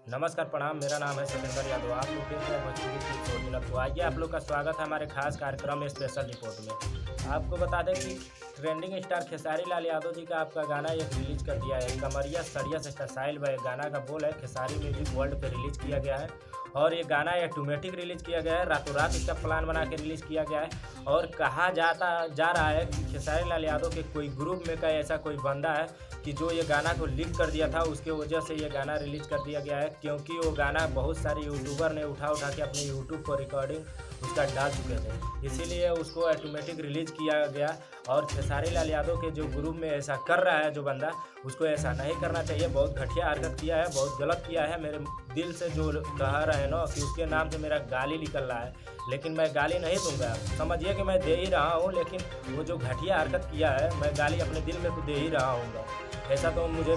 नमस्कार प्रणाम, मेरा नाम है सतेंद्र यादव। आप लोग देख रहे हैं भोजपुरी टिप्स ओरिजिनल। तो आइए आप लोग का स्वागत है हमारे खास कार्यक्रम में स्पेशल रिपोर्ट में। आपको बता दें कि ट्रेंडिंग स्टार खेसारी लाल यादव जी का आपका गाना एक रिलीज कर दिया है। कमरिया सरिया से स्टाइल बाय गाना का बोल है खेसारी म्यूजिक वर्ल्ड पे रिलीज किया गया है और ये गाना ऑटोमेटिक रिलीज किया गया है। रातों रात इसका प्लान बना के रिलीज किया गया है और कहा जा रहा है कि खेसारी लाल यादव के कोई ग्रुप में का ऐसा कोई बंदा है कि जो ये गाना को लीक कर दिया था, उसके वजह से ये गाना रिलीज कर दिया गया है। क्योंकि वो गाना बहुत सारे यूट्यूबर ने उठा के अपने यूट्यूब पर रिकॉर्डिंग उसका डाल चुके थे, इसीलिए उसको ऑटोमेटिक रिलीज किया गया। और खेसारी लाल यादव के जो ग्रुप में ऐसा कर रहा है जो बंदा, उसको ऐसा नहीं करना चाहिए। बहुत घटिया हरकत किया है, बहुत गलत किया है। मेरे दिल से जो कह रहे हैं ना कि उसके नाम से मेरा गाली निकल रहा है, लेकिन मैं गाली नहीं दूंगा। समझिए कि मैं दे ही रहा हूँ, लेकिन वो जो घटिया हरकत किया है, मैं गाली अपने दिल में तो दे ही रहा हूँ। ऐसा तो मुझे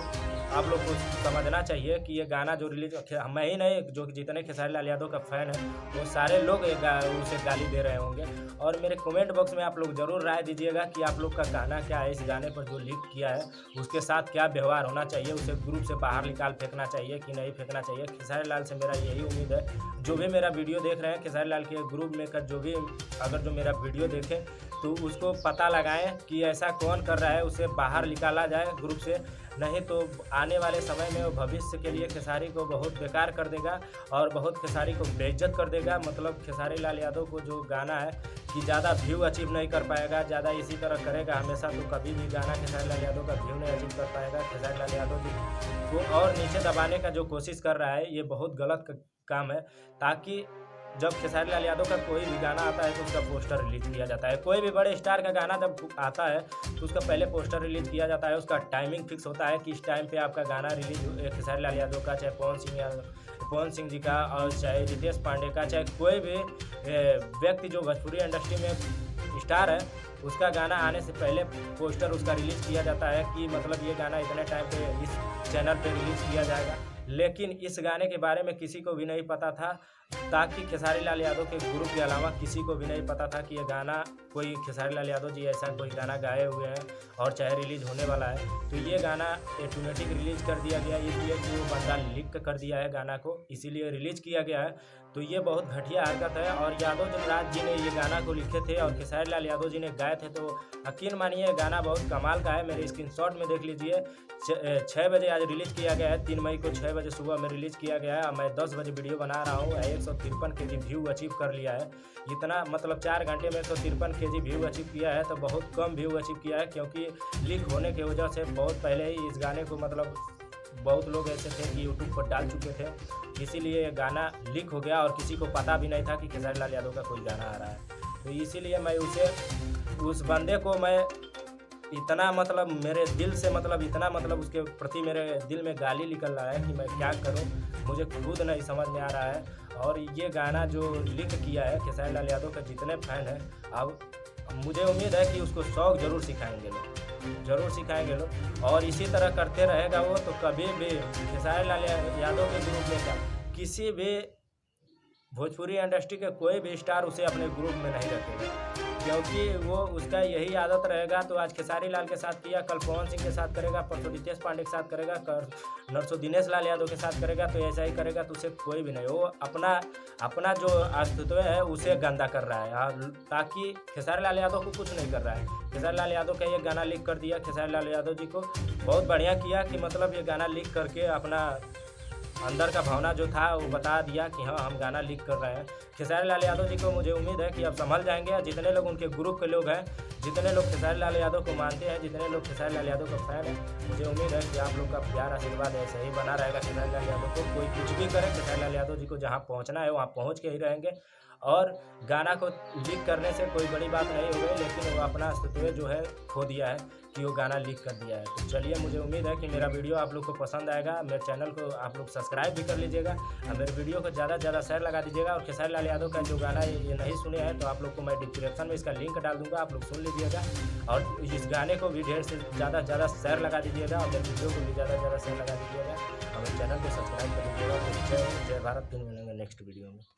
आप लोग को समझना चाहिए कि ये गाना जो रिलीज, मैं ही नहीं, जो जितने खेसारी लाल यादव का फ़ैन है वो सारे लोग उसे गाली दे रहे होंगे। और मेरे कमेंट बॉक्स में आप लोग ज़रूर राय दीजिएगा कि आप लोग का कहना क्या है। इस गाने पर जो लीक किया है उसके साथ क्या व्यवहार होना चाहिए, उसे ग्रुप से बाहर निकाल फेंकना चाहिए कि नहीं फेंकना चाहिए। खेसारी लाल से मेरा यही उम्मीद है, जो भी मेरा वीडियो देख रहे हैं खेसारी लाल के ग्रुप में का जो भी अगर जो मेरा वीडियो देखें तो उसको पता लगाएं कि ऐसा कौन कर रहा है, उसे बाहर निकाला जाए ग्रुप से। नहीं तो आने वाले समय में वो भविष्य के लिए खेसारी को बहुत बेकार कर देगा और बहुत खेसारी को बेइज्जत कर देगा। मतलब खेसारी लाल यादव को जो गाना है कि ज़्यादा व्यू अचीव नहीं कर पाएगा, ज़्यादा इसी तरह करेगा हमेशा तो कभी भी गाना खेसारी लाल यादव का व्यू नहीं अचीव कर पाएगा। खेसारी लाल यादव जी को और नीचे दबाने का जो कोशिश कर रहा है, ये बहुत गलत काम है। ताकि जब खेसारी लाल यादव का कोई भी गाना आता है तो उसका पोस्टर रिलीज किया जाता है। कोई भी बड़े स्टार का गाना जब आता है तो उसका पहले पोस्टर रिलीज किया जाता है। उसका टाइमिंग फिक्स होता है कि इस टाइम पे आपका गाना रिलीज, खेसारी लाल यादव का, चाहे पवन सिंह जी का और चाहे रितेश पांडे का, चाहे कोई भी व्यक्ति जो भोजपुरी इंडस्ट्री में स्टार है, उसका गाना आने से पहले पोस्टर उसका रिलीज़ किया जाता है कि मतलब ये गाना इतने टाइम पे इस चैनल पे रिलीज़ किया जाएगा। लेकिन इस गाने के बारे में किसी को भी नहीं पता था, ताकि खेसारी लाल यादव के ग्रुप के अलावा किसी को भी नहीं पता था कि ये गाना कोई खेसारी लाल यादव जी ऐसा कोई गाना गाए हुए हैं और चाहे रिलीज़ होने वाला है। तो ये गाना ऑटोमेटिक रिलीज़ कर दिया गया, इसलिए कि वो बंदा लीक कर दिया है गाना को, इसीलिए रिलीज़ किया गया है। तो ये बहुत घटिया हरकत है। और यादव जमराज जी ने ये गाना को लिखे थे और खेसारी लाल यादव जी ने गाए थे, तो यकीन मानिए गाना बहुत कमाल का है। मेरे स्क्रीनशॉट में देख लीजिए, 6 बजे आज रिलीज़ किया गया है। 3 मई को 6 बजे सुबह में रिलीज़ किया गया है। मैं 10 बजे वीडियो बना रहा हूँ। 153 केजी व्यू अचीव कर लिया है। इतना मतलब 4 घंटे में 153 केजी व्यू अचीव किया है, तो बहुत कम व्यू अचीव किया है। क्योंकि लीक होने की वजह से बहुत पहले ही इस गाने को मतलब बहुत लोग ऐसे थे कि यूट्यूब पर डाल चुके थे, इसीलिए ये गाना लीक हो गया और किसी को पता भी नहीं था कि खेसारी लाल यादव का कोई गाना आ रहा है। तो इसीलिए मैं उस बंदे को मैं इतना मतलब मेरे दिल से मतलब इतना मतलब उसके प्रति मेरे दिल में गाली निकल रहा है कि मैं क्या करूं, मुझे खुद नहीं समझ में आ रहा है। और ये गाना जो लीक किया है खेसारी लाल यादव का जितने फैन हैं, अब मुझे उम्मीद है कि उसको शौक ज़रूर सिखाएंगे लोग और इसी तरह करते रहेगा वो, तो कभी भी खेसारी लाल यादव के ग्रुप में का किसी भी भोजपुरी इंडस्ट्री के कोई भी स्टार उसे अपने ग्रुप में नहीं रखेगा। क्योंकि वो उसका यही आदत रहेगा। तो आज खेसारी लाल के साथ किया, कल पवन सिंह के साथ करेगा, परसों रितेश पांडे के साथ करेगा, नरसों दिनेश लाल यादव के साथ करेगा, तो ऐसा ही करेगा। तो उसे कोई भी नहीं, वो अपना जो अस्तित्व है उसे गंदा कर रहा है, ताकि खेसारी लाल यादव को कुछ नहीं कर रहा है। खेसारी लाल यादव का ये गाना लीक कर दिया। खेसारी लाल यादव जी को बहुत बढ़िया किया कि मतलब ये गाना लीक करके अपना अंदर का भावना जो था वो बता दिया कि हाँ हम गाना लीक कर रहे हैं। खेसारी लाल यादव जी को मुझे उम्मीद है कि अब संभल जाएंगे। जितने लोग उनके ग्रुप के लोग हैं, जितने लोग खेसारी लाल यादव को मानते हैं, जितने लोग खेसारी लाल यादव का फैन है, मुझे उम्मीद है कि आप लोग का प्यार आशीर्वाद ऐसे ही बना रहेगा। खेसारी लाल यादव को कोई कुछ भी करे, खेसारी लाल यादव जी को जहाँ पहुँचना है वहाँ पहुँच के ही रहेंगे। और गाना को लीक करने से कोई बड़ी बात नहीं हो गई, लेकिन वो अपना अस्तित्व जो है खो दिया है कि वो गाना लीक कर दिया है। तो चलिए, मुझे उम्मीद है कि मेरा वीडियो आप लोग को पसंद आएगा। मेरे चैनल को आप लोग सब्सक्राइब भी कर लीजिएगा और मेरे वीडियो को ज़्यादा से ज़्यादा शेयर लगा दीजिएगा। और खेसारी लाल यादव का जो गाना ये नहीं सुने हैं तो आप लोग को मैं डिस्क्रिप्शन में इसका लिंक डाल दूँगा, आप लोग सुन लीजिएगा। और इस गाने को भी ढेर से ज़्यादा शेयर लगा दीजिएगा और मेरे वीडियो को भी ज़्यादा शेयर लगा दीजिएगा और मेरे चैनल को सब्सक्राइब कर लीजिएगा। तो जय भारत, फिर मिलेंगे नेक्स्ट वीडियो में।